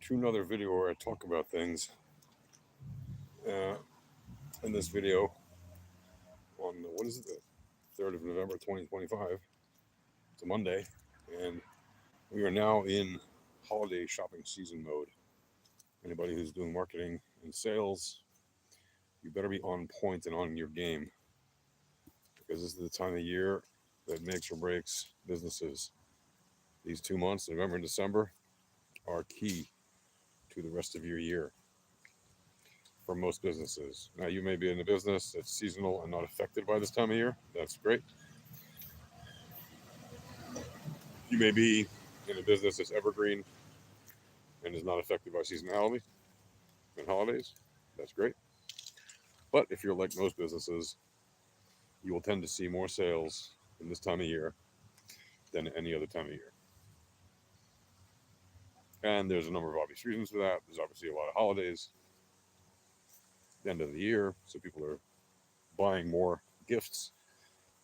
to another video where I talk about things. Uh, in this video, on what is it, the 3rd of November 2025, it's a Monday, and we are now in holiday shopping season mode. Anybody who's doing marketing and sales, you better be on point and on your game because this is the time of year that makes or breaks businesses. These 2 months, November and December, are key to the rest of your year for most businesses. Now, you may be in a business that's seasonal and not affected by this time of year. That's great. You may be in a business that's evergreen and is not affected by seasonality and holidays. That's great. But if you're like most businesses, you will tend to see more sales in this time of year than any other time of year. And there's a number of obvious reasons for that. There's obviously a lot of holidays, the end of the year, so people are buying more gifts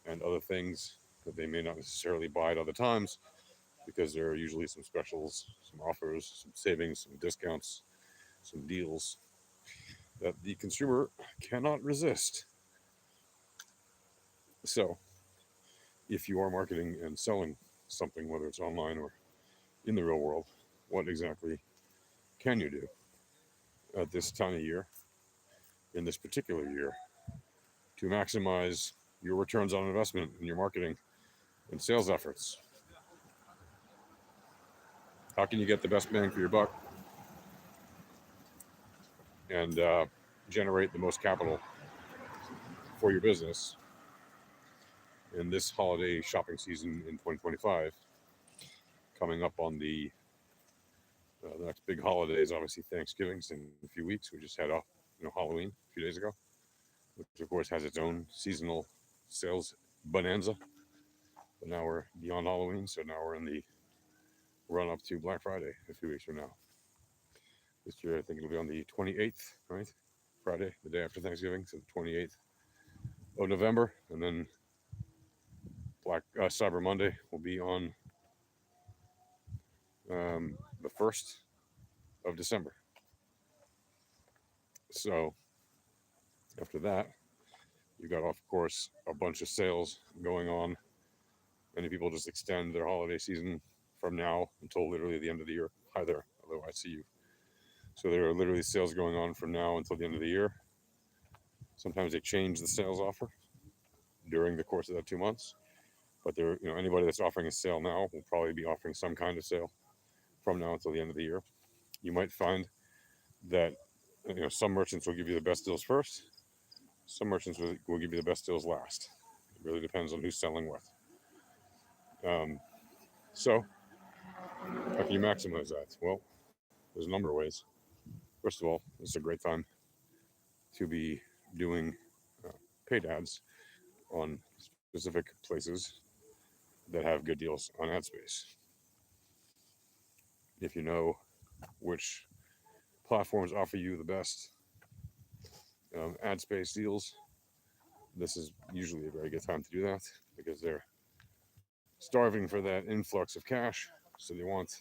and other things that they may not necessarily buy at other times because there are usually some specials, some offers, some savings, some discounts, some deals that the consumer cannot resist. So, if you are marketing and selling something, whether it's online or in the real world, what exactly can you do at this time of year, in this particular year, to maximize your returns on investment in your marketing and sales efforts? How can you get the best bang for your buck and generate the most capital for your business in this holiday shopping season in 2025? Coming up on the next big holiday is obviously Thanksgiving's in a few weeks. We just had Halloween a few days ago, which of course has its own seasonal sales bonanza. But now we're beyond Halloween, so now we're in the run up to Black Friday a few weeks from now. This year, I think it'll be on the 28th, right? Friday, the day after Thanksgiving, so the 28th of November, and then Cyber Monday will be on the 1st of December. So after that, you got, of course, a bunch of sales going on. Many people just extend their holiday season from now until literally the end of the year. Hi there, although I see you. So there are literally sales going on from now until the end of the year. Sometimes they change the sales offer during the course of that 2 months. But anybody that's offering a sale now will probably be offering some kind of sale from now until the end of the year. You might find that some merchants will give you the best deals first. Some merchants will give you the best deals last. It really depends on who's selling what. So how can you maximize that? Well, there's a number of ways. First of all, it's a great time to be doing paid ads on specific places that have good deals on ad space. If you know which platforms offer you the best ad space deals, this is usually a very good time to do that because they're starving for that influx of cash, so they want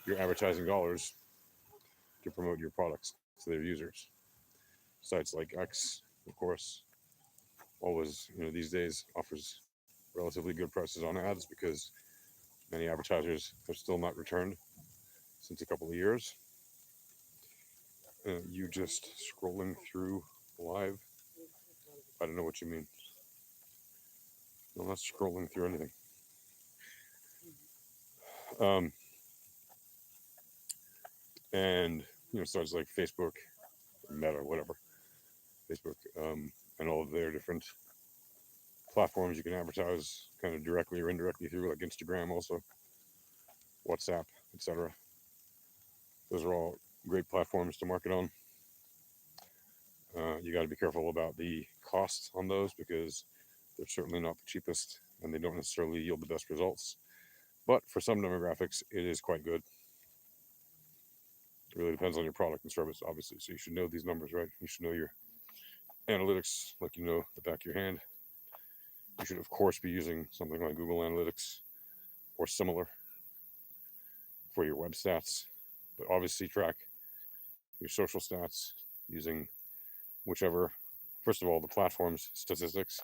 your advertising dollars to promote your products to their users. Sites like X, of course, always, these days offers relatively good prices on ads because many advertisers have still not returned since a couple of years. You just scrolling through live. I don't know what you mean. I'm not scrolling through anything. And sites like Facebook, Meta, whatever, Facebook, and all of their different platforms you can advertise kind of directly or indirectly through, like Instagram, also WhatsApp, etc. Those are all great platforms to market on. You got to be careful about the costs on those because they're certainly not the cheapest and they don't necessarily yield the best results. But for some demographics, it is quite good. It really depends on your product and service, obviously. So you should know these numbers, right? You should know your analytics like you know the back of your hand. You should, of course, be using something like Google Analytics or similar for your web stats. but obviously track your social stats using whichever, first of all, the platform's statistics,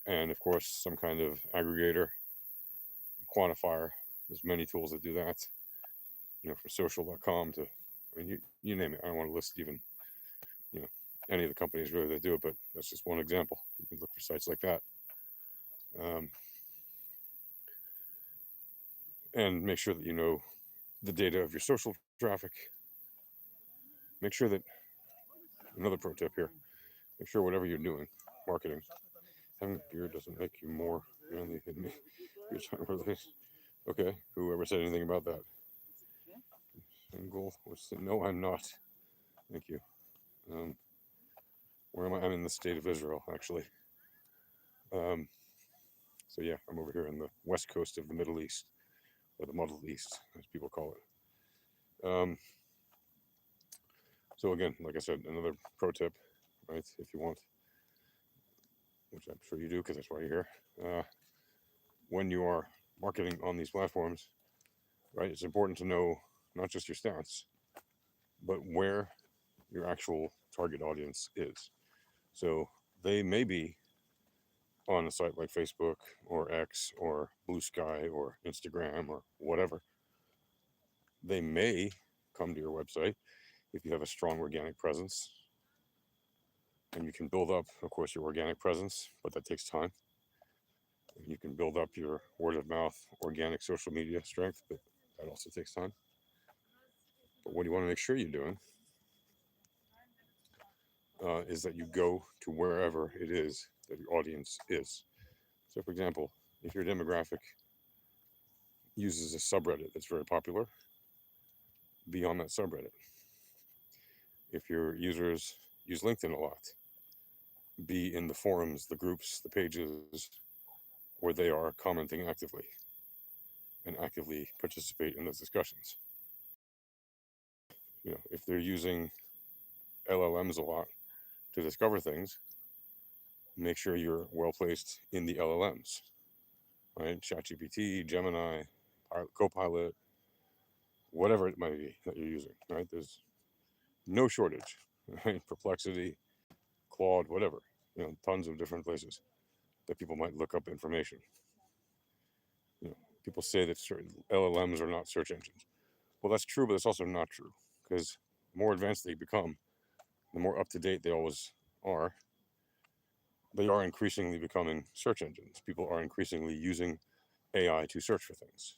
and of course, some kind of aggregator, quantifier. There's many tools that do that, from social.com to, I mean, you name it. I don't want to list even, you know, any of the companies really that do it, but that's just one example. You can look for sites like that. And make sure that you know the data of your social traffic. Make sure that, another pro tip here, make sure whatever you're doing, marketing, having a beard doesn't make you more manly than me. Okay, whoever said anything about that? Single? No, I'm not. Thank you. Where am I? I'm in the state of Israel, actually. So yeah, I'm over here in the west coast of the Middle East, or the Muddle East, as people call it. So again, like I said, another pro tip, right? If you want, which I'm sure you do, because that's why you're here. When you are marketing on these platforms, right, it's important to know not just your stats, but where your actual target audience is. So they may be on a site like Facebook or X or Blue Sky or Instagram or whatever. They may come to your website if you have a strong organic presence. And you can build up, of course, your organic presence, but that takes time. You can build up your word of mouth, organic social media strength, but that also takes time. But what you want to make sure you're doing is that you go to wherever it is that your audience is. So, for example, if your demographic uses a subreddit that's very popular, be on that subreddit. If your users use LinkedIn a lot, be in the forums, the groups, the pages where they are commenting actively and actively participate in those discussions. If they're using LLMs a lot to discover things, make sure you're well placed in the LLMs, right? ChatGPT, Gemini, Copilot, whatever it might be that you're using, right? There's no shortage, right? Perplexity, Claude, whatever, tons of different places that people might look up information. People say that certain LLMs are not search engines. Well, that's true, but it's also not true, because the more advanced they become, the more up to date they always are. They are increasingly becoming search engines. People are increasingly using AI to search for things.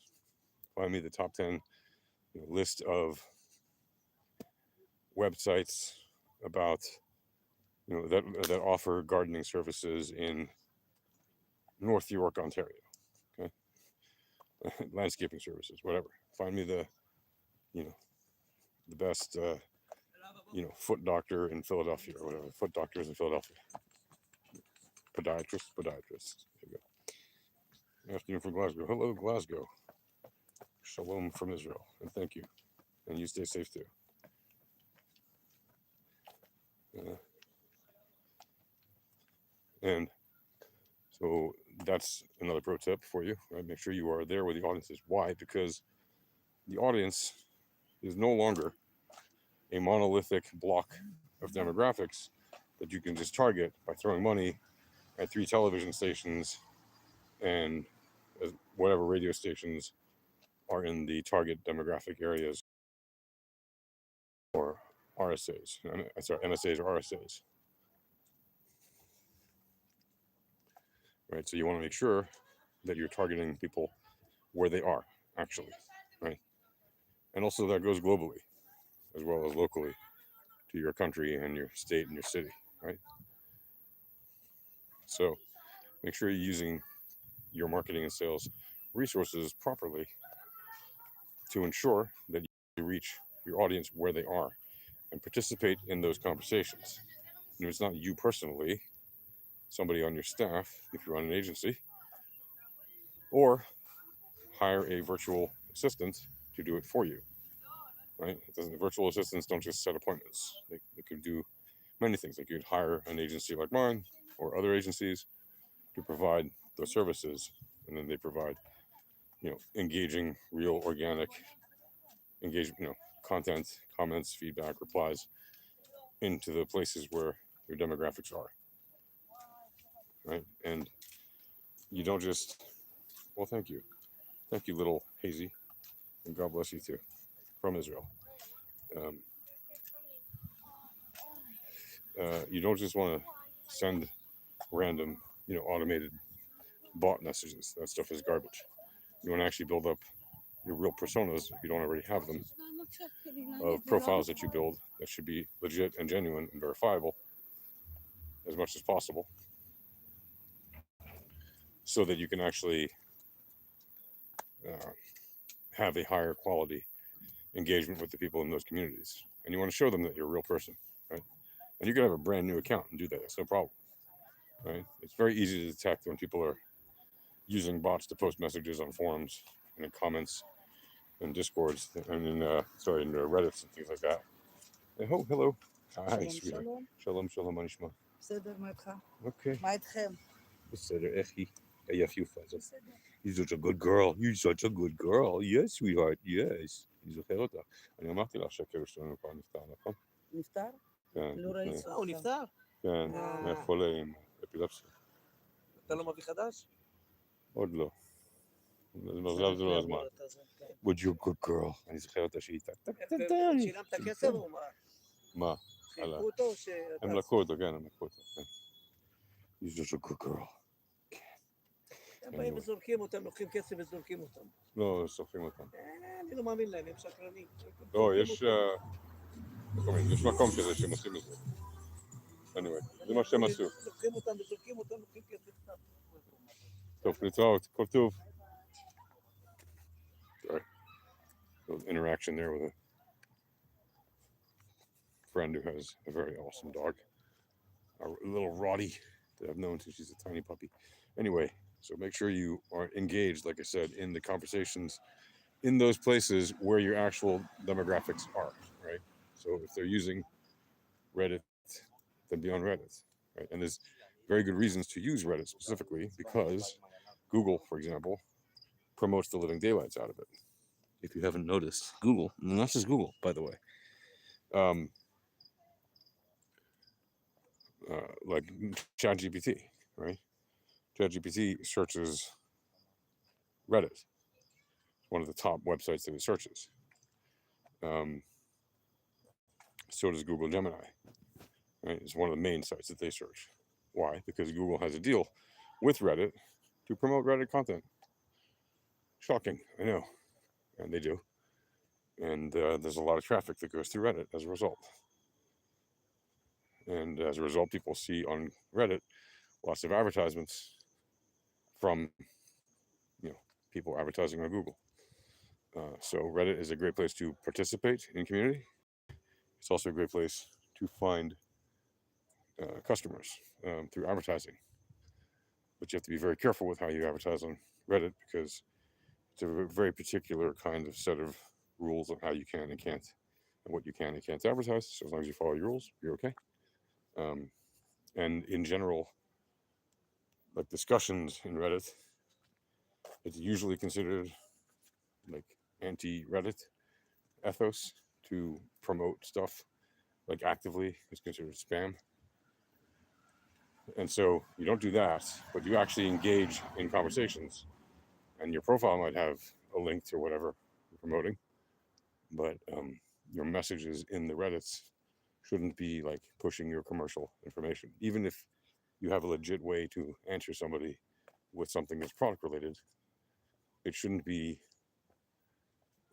Find me the top 10 list of websites about that offer gardening services in North York, Ontario. Okay, landscaping services, whatever. Find me the best foot doctor in Philadelphia or whatever. Foot doctors in Philadelphia. Podiatrist. There you go. Afternoon from Glasgow. Hello, Glasgow. Shalom from Israel, and thank you. And you stay safe too. And so that's another pro tip for you, right? Make sure you are there where the audience is. Why? Because the audience is no longer a monolithic block of demographics that you can just target by throwing money at 3 television stations and whatever radio stations are in the target demographic areas, or RSAs. Sorry, MSAs or RSAs. Right, so you want to make sure that you're targeting people where they are actually, right? And also that goes globally as well as locally to your country and your state and your city, right? So make sure you're using your marketing and sales resources properly to ensure that you reach your audience where they are and participate in those conversations. And if it's not you personally, somebody on your staff, if you run an agency, or hire a virtual assistant to do it for you, right? Virtual assistants don't just set appointments. They could do many things. They could hire an agency like mine or other agencies to provide those services, and then they provide, engaging, real, organic engagement, content, comments, feedback, replies into the places where your demographics are, right? And you don't just, well, thank you. Thank you, little Hazy, and God bless you too, from Israel. Um, you don't just want to send random, automated bot messages. That stuff is garbage. You want to actually build up your real personas, if you don't already have them, of profiles that you build that should be legit and genuine and verifiable as much as possible, so that you can actually uh, have a higher quality engagement with the people in those communities. And you want to show them that you're a real person, right? And you can have a brand new account and do that. It's no problem, right? It's very easy to detect when people are using bots to post messages on forums and in comments and discords and in in Reddits and things like that. And, oh, hello. Hi, sweetheart. Shalom, shalom, anishma. בסדר, מה איתך? Okay. מה איתכם? בסדר, איך היא? היה יפה זאת. You're such a good girl. You're such a good girl. Yes, sweetheart. Yes. אני זוכר אותך. אני אמרתי לך שהכלב שלנו כבר נפטר, נכון? נפטר? כן. לא ראיתי אותו. הוא נפטר? כן, חולה עם אפילפסיה. אתה לא מביא חדש? עוד לא. מזל זה לא הזמן. But you're a good girl. אני זוכר אותה שהיא הייתה. שילמת כסף או מה? מה? חילקו אותו? הם לקחו אותו, כן, הם לקחו אותו. You're such a good girl. הם באים וזורקים אותם, לוקחים כסף וזורקים אותם. לא, שורפים אותם. אני לא מאמין להם, הם שקרנים. לא, יש מקום כזה שהם עושים את זה. anyway, זה מה שהם עשו. לוקחים אותם וזורקים אותם, לוקחים כסף סתם. טוב, להתראות, כל טוב. Sorry. A little interaction there with a friend who has a very awesome dog. A little Roddy that I've known since she's a tiny puppy. Anyway, so make sure you are engaged, like I said, in the conversations in those places where your actual demographics are, right? So if they're using Reddit, then be on Reddit, right? And there's very good reasons to use Reddit specifically because Google, for example, promotes the living daylights out of it. If you haven't noticed, Google, and not just Google, by the way, like ChatGPT, right? ChatGPT searches Reddit. It's one of the top websites that it searches. So does Google Gemini, right? It's one of the main sites that they search. Why? Because Google has a deal with Reddit to promote Reddit content. Shocking, I know, and they do. And there's a lot of traffic that goes through Reddit as a result. And as a result, people see on Reddit lots of advertisements from, people advertising on Google. So Reddit is a great place to participate in community. It's also a great place to find customers through advertising. But you have to be very careful with how you advertise on Reddit because it's a very particular kind of set of rules on how you can and can't, and what you can and can't advertise. So as long as you follow your rules, you're okay. And in general, like discussions in Reddit, it's usually considered like anti-Reddit ethos to promote stuff like actively. It's considered spam. And so you don't do that, but you actually engage in conversations, and your profile might have a link to whatever you're promoting, but your messages in the Reddits shouldn't be like pushing your commercial information. Even if you have a legit way to answer somebody with something that's product related, it shouldn't be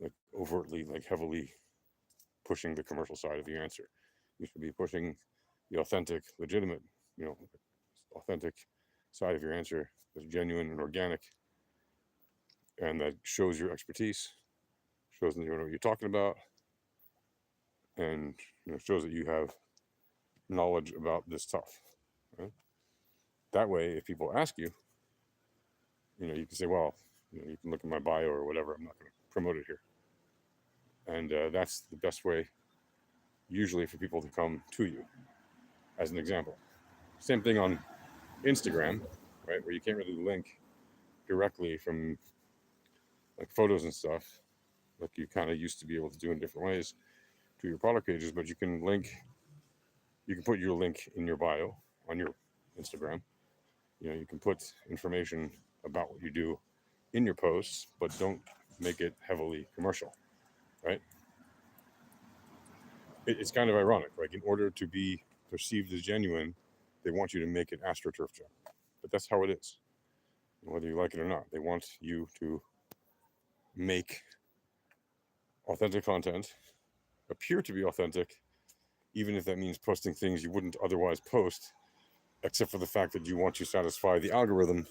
like overtly, like heavily pushing the commercial side of your answer. You should be pushing the authentic, legitimate, authentic side of your answer that's genuine and organic, and that shows your expertise, shows that you know what you're talking about, and shows that you have knowledge about this stuff. Right? That way, if people ask you, you can say, well, you can look at my bio or whatever. I'm not going to promote it here. And that's the best way, usually, for people to come to you, as an example. Same thing on Instagram, right, where you can't really link directly from like photos and stuff. like you kind of used to be able to do in different ways to your product pages, but you can put your link in your bio on your Instagram. You can put information about what you do in your posts, but don't make it heavily commercial, right? It's kind of ironic. Like, in order to be perceived as genuine, they want you to make it AstroTurf job. But that's how it is. Whether you like it or not, they want you to make authentic content appear to be authentic, even if that means posting things you wouldn't otherwise post, except for the fact that you want to satisfy the algorithm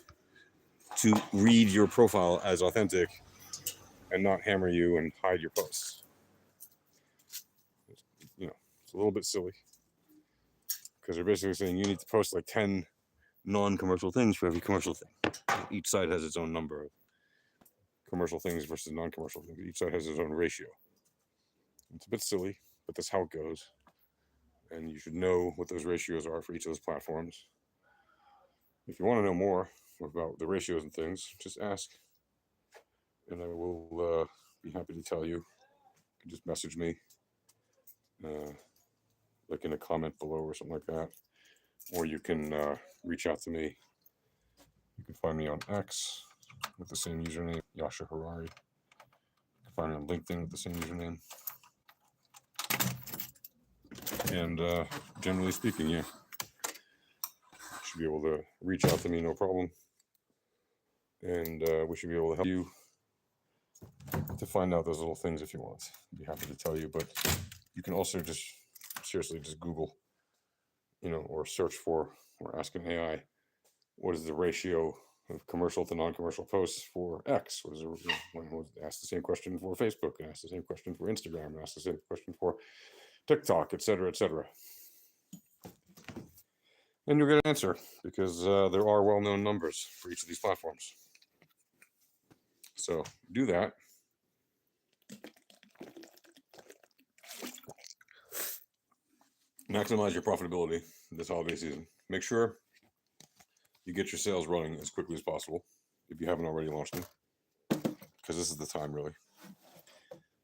to read your profile as authentic and not hammer you and hide your posts. It's a little bit silly, because they're basically saying you need to post like 10 non-commercial things for every commercial thing. Each side has its own number of commercial things versus non-commercial things. Each side has its own ratio. It's a bit silly, but that's how it goes. And you should know what those ratios are for each of those platforms. If you want to know more about the ratios and things, just ask, and I will be happy to tell you. You can just message me, like in a comment below or something like that, or you can reach out to me. You can find me on X with the same username, Yasha Harari. You can find me on LinkedIn with the same username. And generally speaking, yeah, you should be able to reach out to me, no problem. And we should be able to help you to find out those little things if you want. I'd be happy to tell you, but you can also just seriously just Google, or search for, or ask an AI, what is the ratio of commercial to non-commercial posts for X? Ask the same question for Facebook, and ask the same question for Instagram, and ask the same question for TikTok, etc., etc. And you'll get an answer, because there are well-known numbers for each of these platforms. So do that. Maximize your profitability this holiday season. Make sure you get your sales running as quickly as possible if you haven't already launched them, because this is the time, really,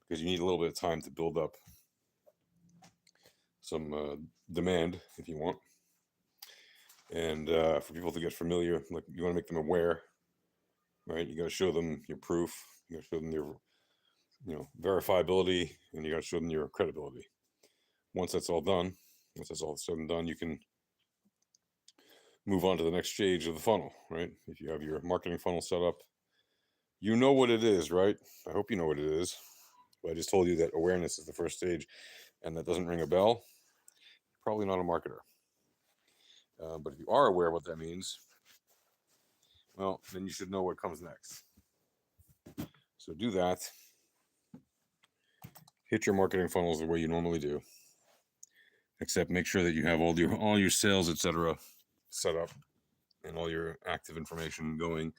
because you need a little bit of time to build up some demand if you want, and for people to get familiar. Like, you want to make them aware, right? You got to show them your proof, you got to show them your verifiability, and you got to show them your credibility. Once that's all said and done, you can move on to the next stage of the funnel, right? If you have your marketing funnel set up, you know what it is, right? I hope you know what it is. But I just told you that awareness is the first stage, and that doesn't ring a bell. You're probably not a marketer. But if you are aware of what that means, well, then you should know what comes next. So do that. Hit your marketing funnels the way you normally do, except make sure that you have all your sales, etc., set up, and all your active information going,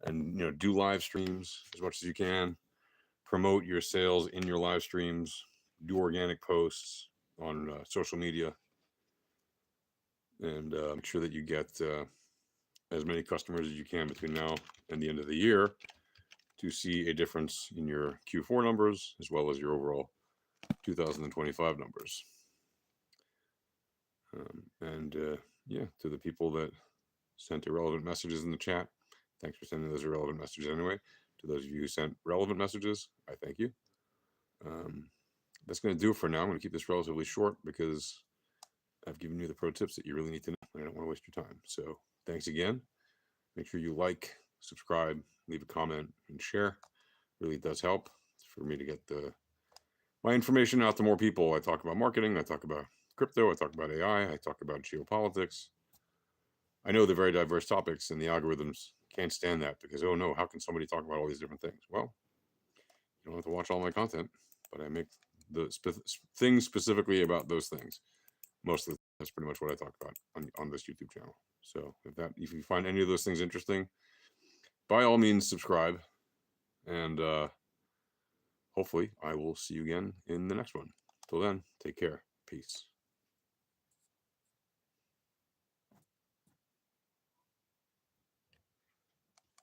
and do live streams as much as you can. Promote your sales in your live streams. Do organic posts on social media, and make sure that you get as many customers as you can between now and the end of the year to see a difference in your Q4 numbers as well as your overall 2025 numbers. To the people that sent irrelevant messages in the chat, thanks for sending those irrelevant messages anyway. To those of you who sent relevant messages, I thank you. That's going to do it for now. I'm going to keep this relatively short, because I've given you the pro tips that you really need to know. I don't want to waste your time. So thanks again. Make sure you like, subscribe, leave a comment, and share. It really does help for me to get my information out to more people. I talk about marketing. I talk about crypto. I talk about AI. I talk about geopolitics. I know they're very diverse topics, and the algorithms can't stand that, because, oh no, how can somebody talk about all these different things? Well, you don't have to watch all my content, but I make the things specifically about those things. Mostly, that's pretty much what I talk about on this YouTube channel. So if you find any of those things interesting, by all means subscribe, and hopefully I will see you again in the next one. Till then, take care. Peace.